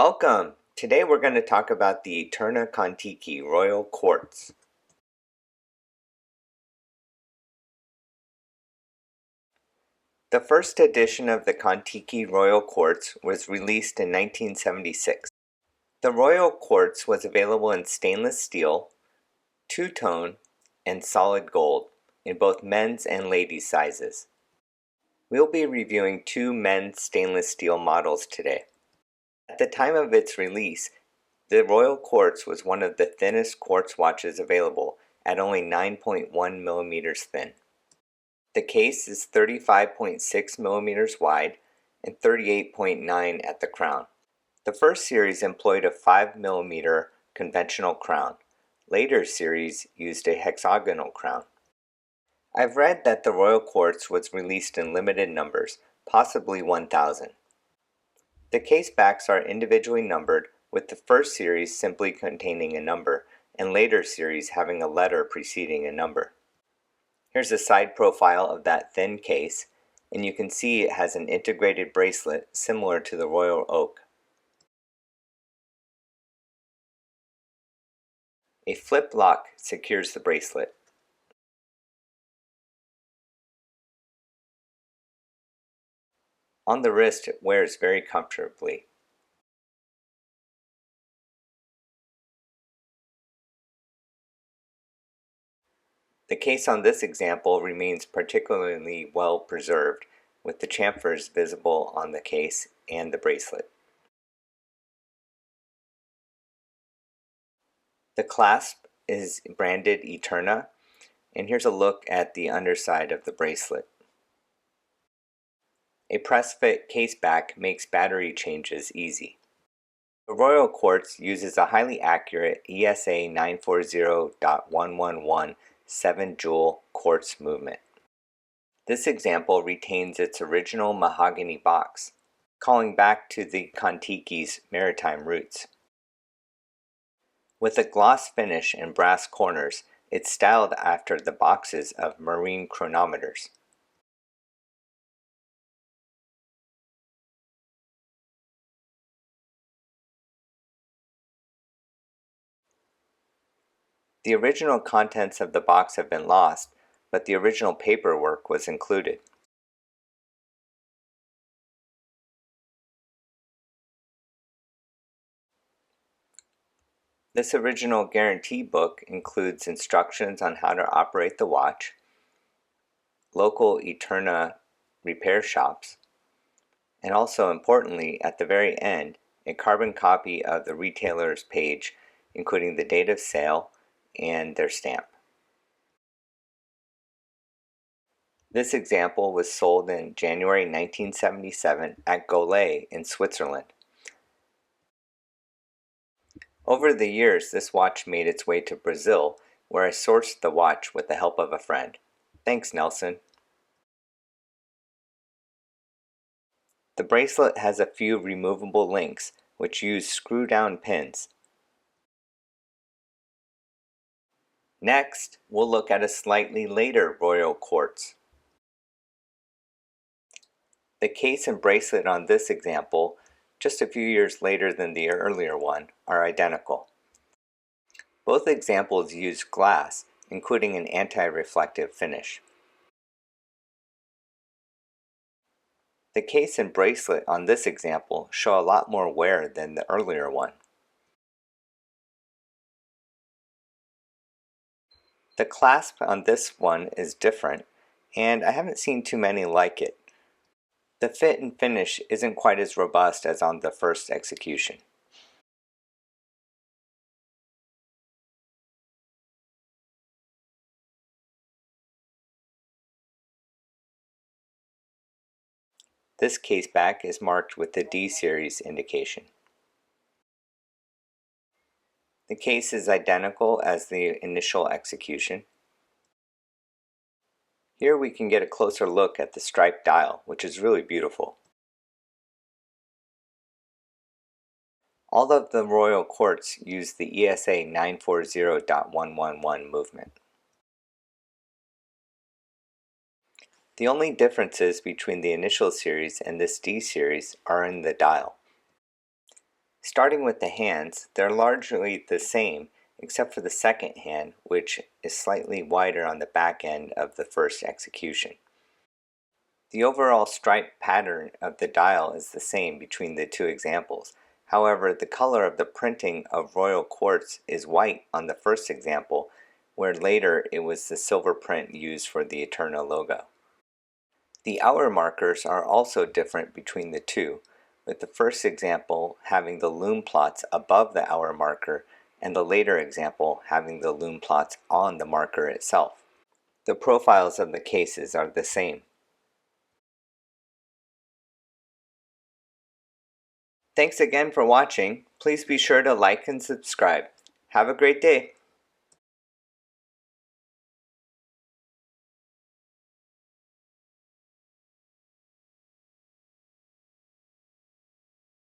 Welcome! Today we're going to talk about the Eterna Kontiki Royal Quartz. The first edition of the Kontiki Royal Quartz was released in 1976. The Royal Quartz was available in stainless steel, two-tone, and solid gold in both men's and ladies' sizes. We'll be reviewing two men's stainless steel models today. At the time of its release, the Royal Quartz was one of the thinnest quartz watches available at only 9.1 millimeters thin. The case is 35.6 millimeters wide and 38.9 at the crown. The first series employed a 5 millimeter conventional crown. Later series used a hexagonal crown. I've read that the Royal Quartz was released in limited numbers, possibly 1,000. The case backs are individually numbered, with the first series simply containing a number, and later series having a letter preceding a number. Here's a side profile of that thin case, and you can see it has an integrated bracelet similar to the Royal Oak. A flip lock secures the bracelet. On the wrist, it wears very comfortably. The case on this example remains particularly well preserved, with the chamfers visible on the case and the bracelet. The clasp is branded Eterna, and here's a look at the underside of the bracelet. A press-fit case back makes battery changes easy. The Royal Quartz uses a highly accurate ESA 940.111 7-jewel quartz movement. This example retains its original mahogany box, calling back to the Kontiki's maritime roots. With a gloss finish and brass corners, it's styled after the boxes of marine chronometers. The original contents of the box have been lost, but the original paperwork was included. This original guarantee book includes instructions on how to operate the watch, local Eterna repair shops, and also importantly, at the very end, a carbon copy of the retailer's page, including the date of sale and their stamp. This example was sold in January 1977 at Golay in Switzerland. Over the years, this watch made its way to Brazil, where I sourced the watch with the help of a friend. Thanks, Nelson. The bracelet has a few removable links, which use screw-down pins. Next, we'll look at a slightly later Royal Quartz. The case and bracelet on this example, just a few years later than the earlier one, are identical. Both examples use glass, including an anti-reflective finish. The case and bracelet on this example show a lot more wear than the earlier one. The clasp on this one is different, and I haven't seen too many like it. The fit and finish isn't quite as robust as on the first execution. This case back is marked with the D series indication. The case is identical as the initial execution. Here we can get a closer look at the striped dial, which is really beautiful. All of the Royal Quartz use the ESA 940.111 movement. The only differences between the initial series and this D series are in the dial. Starting with the hands, they're largely the same except for the second hand, which is slightly wider on the back end of the first execution. The overall stripe pattern of the dial is the same between the two examples. However, the color of the printing of royal quartz is white on the first example, where later it was the silver print used for the Eterna logo. The hour markers are also different between the two, with the first example having the loom plots above the hour marker and the later example having the loom plots on the marker itself. The profiles of the cases are the same. Thanks again for watching. Please be sure to like and subscribe. Have a great day.